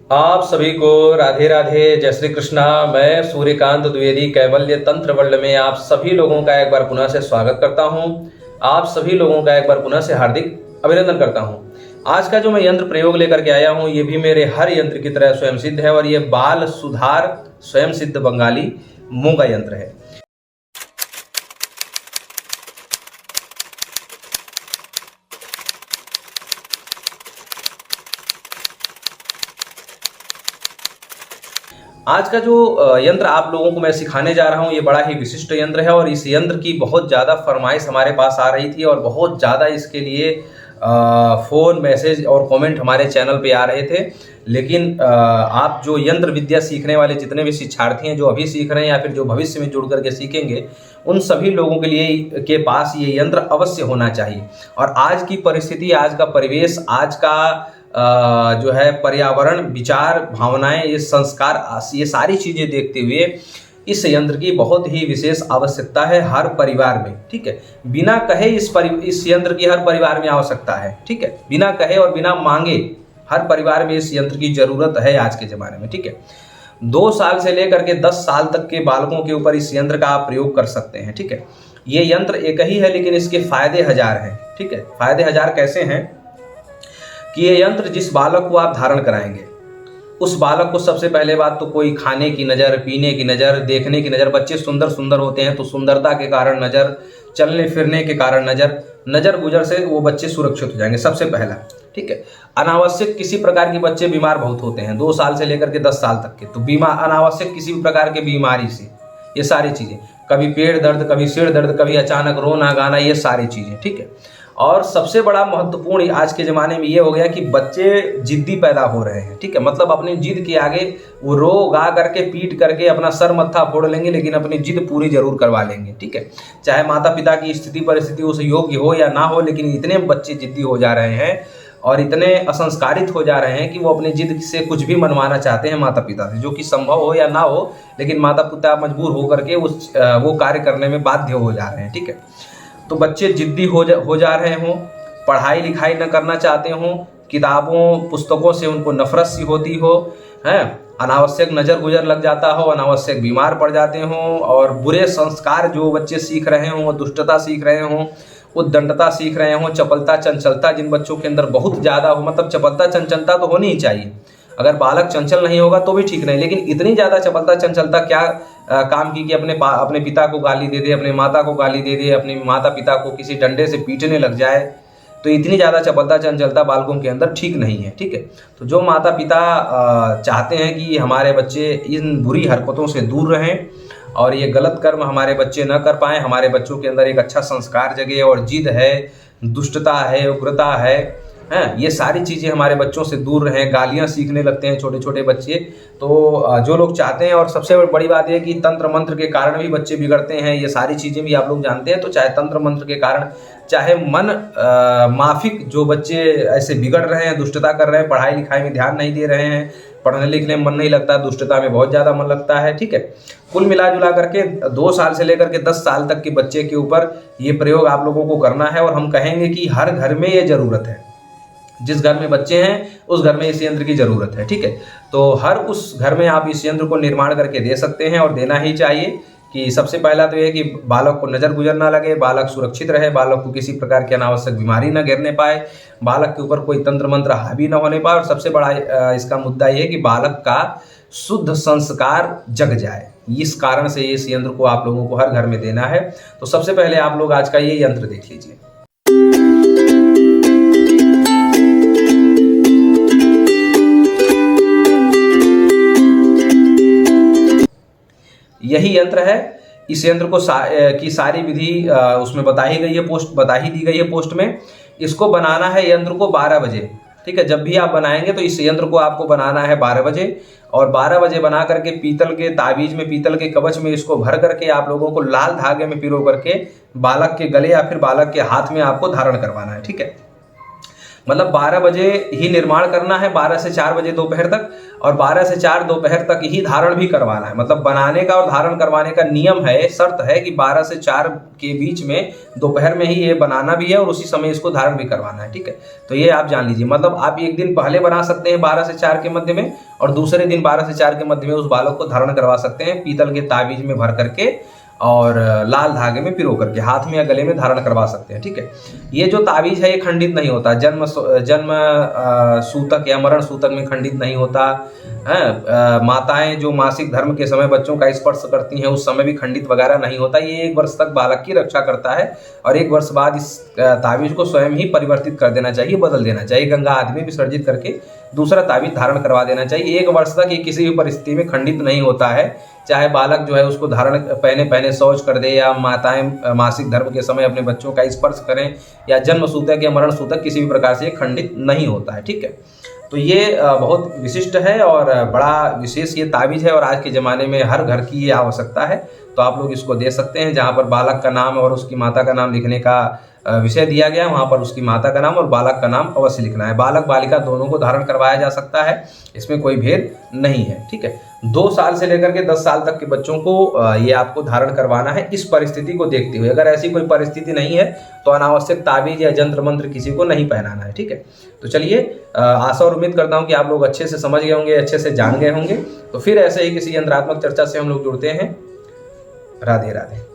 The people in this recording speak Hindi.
आप सभी को राधे राधे, जय श्री कृष्णा। मैं सूर्यकांत द्विवेदी कैवल्य तंत्र वर्ल्ड में आप सभी लोगों का एक बार पुनः से स्वागत करता हूं। आप सभी लोगों का एक बार पुनः से हार्दिक अभिनंदन करता हूं। आज का जो मैं यंत्र प्रयोग लेकर के आया हूं, ये भी मेरे हर यंत्र की तरह स्वयं सिद्ध है और ये बाल सुधार स्वयं सिद्ध बंगाली मूंगा यंत्र है। आज का जो यंत्र आप लोगों को मैं सिखाने जा रहा हूं, ये बड़ा ही विशिष्ट यंत्र है और इस यंत्र की बहुत ज़्यादा फरमाइश हमारे पास आ रही थी और बहुत ज़्यादा इसके लिए फ़ोन, मैसेज और कमेंट हमारे चैनल पे आ रहे थे। लेकिन आप जो यंत्र विद्या सीखने वाले जितने भी शिक्षार्थी हैं, जो अभी सीख रहे हैं या फिर जो भविष्य में जुड़ करके सीखेंगे, उन सभी लोगों के लिए के पास ये यंत्र अवश्य होना चाहिए। और आज की परिस्थिति, आज का परिवेश, आज का जो है पर्यावरण, विचार, भावनाएं, ये संस्कार, ये सारी चीज़ें देखते हुए इस यंत्र की बहुत ही विशेष आवश्यकता है हर परिवार में। ठीक है, बिना कहे इस यंत्र की हर परिवार में आवश्यकता है। ठीक है, बिना कहे और बिना मांगे हर परिवार में इस यंत्र की जरूरत है आज के ज़माने में। ठीक है, 2 साल से लेकर के 10 साल तक के बालकों के ऊपर इस यंत्र का आप प्रयोग कर सकते हैं। ठीक है, ये यंत्र एक ही है लेकिन इसके फायदे हजार हैं। ठीक है, फायदे हजार कैसे हैं कि ये यंत्र जिस बालक को आप धारण कराएंगे, उस बालक को सबसे पहले बात तो कोई खाने की नज़र, पीने की नज़र, देखने की नज़र, बच्चे सुंदर सुंदर होते हैं तो सुंदरता के कारण नज़र, चलने फिरने के कारण नज़र गुजर से वो बच्चे सुरक्षित हो जाएंगे, सबसे पहला। ठीक है, अनावश्यक किसी प्रकार के बच्चे बीमार बहुत होते हैं 2 साल से लेकर के 10 साल तक के, तो बीमार अनावश्यक किसी भी प्रकार के बीमारी से ये सारी चीज़ें, कभी पेट दर्द, कभी सिर दर्द, कभी अचानक रोना गाना, ये सारी चीज़ें। ठीक है, और सबसे बड़ा महत्वपूर्ण आज के ज़माने में ये हो गया कि बच्चे जिद्दी पैदा हो रहे हैं। ठीक है, मतलब अपनी जिद के आगे वो रो गा करके, पीट करके अपना सर मत्था फोड़ लेंगे लेकिन अपनी जिद पूरी जरूर करवा लेंगे। ठीक है, चाहे माता पिता की स्थिति परिस्थिति उस योग्य हो या ना हो, लेकिन इतने बच्चे जिद्दी हो जा रहे हैं और इतने असंस्कारित हो जा रहे हैं कि वो अपनी जिद से कुछ भी मनवाना चाहते हैं माता पिता से, जो कि संभव हो या ना हो, लेकिन माता पिता मजबूर होकर के वो कार्य करने में बाध्य हो जा रहे हैं। ठीक है, तो बच्चे जिद्दी हो जा रहे हों, पढ़ाई लिखाई न करना चाहते हों, किताबों पुस्तकों से उनको नफरत सी होती हो, हैं, अनावश्यक नज़र गुजर लग जाता हो, अनावश्यक बीमार पड़ जाते हों और बुरे संस्कार जो बच्चे सीख रहे हों, वो दुष्टता सीख रहे हों, उद्दंडता सीख रहे हों, चपलता चंचलता जिन बच्चों के अंदर बहुत ज़्यादा हो, मतलब चपलता चंचलता तो होनी ही चाहिए। अगर बालक चंचल नहीं होगा तो भी ठीक नहीं, लेकिन इतनी ज़्यादा चपलता चंचलता क्या काम की कि अपने पिता को गाली दे दे, अपने माता को गाली दे दे, अपने माता पिता को किसी डंडे से पीटने लग जाए, तो इतनी ज़्यादा चपलता चंचलता बालकों के अंदर ठीक नहीं है। ठीक है, तो जो माता पिता चाहते हैं कि हमारे बच्चे इन बुरी हरकतों से दूर रहें और ये गलत कर्म हमारे बच्चे न कर पाएँ, हमारे बच्चों के अंदर एक अच्छा संस्कार जगे और जिद है, दुष्टता है, उग्रता है, हैं, ये सारी चीज़ें हमारे बच्चों से दूर रहें, गालियाँ सीखने लगते हैं छोटे छोटे बच्चे, तो जो लोग चाहते हैं, और सबसे बड़ी बात यह कि तंत्र मंत्र के कारण भी बच्चे बिगड़ते हैं, ये सारी चीज़ें भी आप लोग जानते हैं। तो चाहे तंत्र मंत्र के कारण, चाहे मन माफिक जो बच्चे ऐसे बिगड़ रहे हैं, दुष्टता कर रहे हैं, पढ़ाई लिखाई में ध्यान नहीं दे रहे हैं, पढ़ने लिखने में मन नहीं लगता, दुष्टता में बहुत ज़्यादा मन लगता है। ठीक है, कुल मिला जुला करके 2 साल से लेकर के 10 साल तक के बच्चे के ऊपर ये प्रयोग आप लोगों को करना है और हम कहेंगे कि हर घर में ये ज़रूरत है। जिस घर में बच्चे हैं उस घर में इस यंत्र की ज़रूरत है। ठीक है, तो हर उस घर में आप इस यंत्र को निर्माण करके दे सकते हैं और देना ही चाहिए। कि सबसे पहला तो ये कि बालक को नज़र गुजर ना लगे, बालक सुरक्षित रहे, बालक को किसी प्रकार की अनावश्यक बीमारी न घेरने पाए, बालक के ऊपर कोई तंत्र मंत्र हावी न होने पाए, और सबसे बड़ा इसका मुद्दा ये है कि बालक का शुद्ध संस्कार जग जाए। इस कारण से इस यंत्र को आप लोगों को हर घर में देना है। तो सबसे पहले आप लोग आज का ये यंत्र देख लीजिए। यही यंत्र है। इस यंत्र को की सारी विधि उसमें बता ही दी गई है पोस्ट में। इसको बनाना है यंत्र को 12 बजे। ठीक है, जब भी आप बनाएंगे तो इस यंत्र को आपको बनाना है 12 बजे, और 12 बजे बना करके पीतल के ताबीज में, पीतल के कवच में इसको भर करके आप लोगों को लाल धागे में पिरो करके बालक के गले या फिर बालक के हाथ में आपको धारण करवाना है। ठीक है, मतलब 12 बजे ही निर्माण करना है, 12 से 4 बजे दोपहर तक, और 12 से 4 दोपहर तक ही धारण भी करवाना है। मतलब बनाने का और धारण करवाने का नियम है, शर्त है कि 12 से 4 के बीच में दोपहर में ही ये बनाना भी है और उसी समय इसको धारण भी करवाना है। ठीक है, तो ये आप जान लीजिए। मतलब आप एक दिन पहले बना सकते हैं 12 से 4 के मध्य में, और दूसरे दिन 12 से 4 के मध्य में उस बालक को धारण करवा सकते हैं, पीतल के ताबीज में भर करके और लाल धागे में पिरो करके हाथ में या गले में धारण करवा सकते हैं। ठीक है, ये जो ताबीज है ये खंडित नहीं होता, जन्म सूतक या मरण सूतक में खंडित नहीं होता है। माताएं जो मासिक धर्म के समय बच्चों का स्पर्श करती हैं उस समय भी खंडित वगैरह नहीं होता। ये 1 वर्ष तक बालक की रक्षा करता है, और 1 वर्ष बाद इस ताबीज को स्वयं ही परिवर्तित कर देना चाहिए, बदल देना चाहिए, गंगा आदि में विसर्जित करके दूसरा ताबीज धारण करवा देना चाहिए। 1 वर्ष तक ये किसी भी परिस्थिति में खंडित नहीं होता है, चाहे बालक जो है उसको धारण पहने शौच कर दे, या माताएं मासिक धर्म के समय अपने बच्चों का स्पर्श करें, या जन्म सूतक या मरण सूतक, किसी भी प्रकार से ये खंडित नहीं होता है। ठीक है, तो ये बहुत विशिष्ट है और बड़ा विशेष ये ताबीज है, और आज के ज़माने में हर घर की ये आवश्यकता है। तो आप लोग इसको दे सकते हैं। जहाँ पर बालक का नाम और उसकी माता का नाम लिखने का विषय दिया गया, वहाँ पर उसकी माता का नाम और बालक का नाम अवश्य लिखना है। बालक बालिका दोनों को धारण करवाया जा सकता है, इसमें कोई भेद नहीं है। ठीक है, 2 साल से लेकर के 10 साल तक के बच्चों को ये आपको धारण करवाना है, इस परिस्थिति को देखते हुए। अगर ऐसी कोई परिस्थिति नहीं है तो अनावश्यक ताबीज या जंत्र मंत्र किसी को नहीं पहनाना है। ठीक है, तो चलिए, आशा और उम्मीद करता हूँ कि आप लोग अच्छे से समझ गए होंगे, अच्छे से जान गए होंगे। तो फिर ऐसे ही किसी यंत्रात्मक चर्चा से हम लोग जुड़ते हैं। राधे राधे।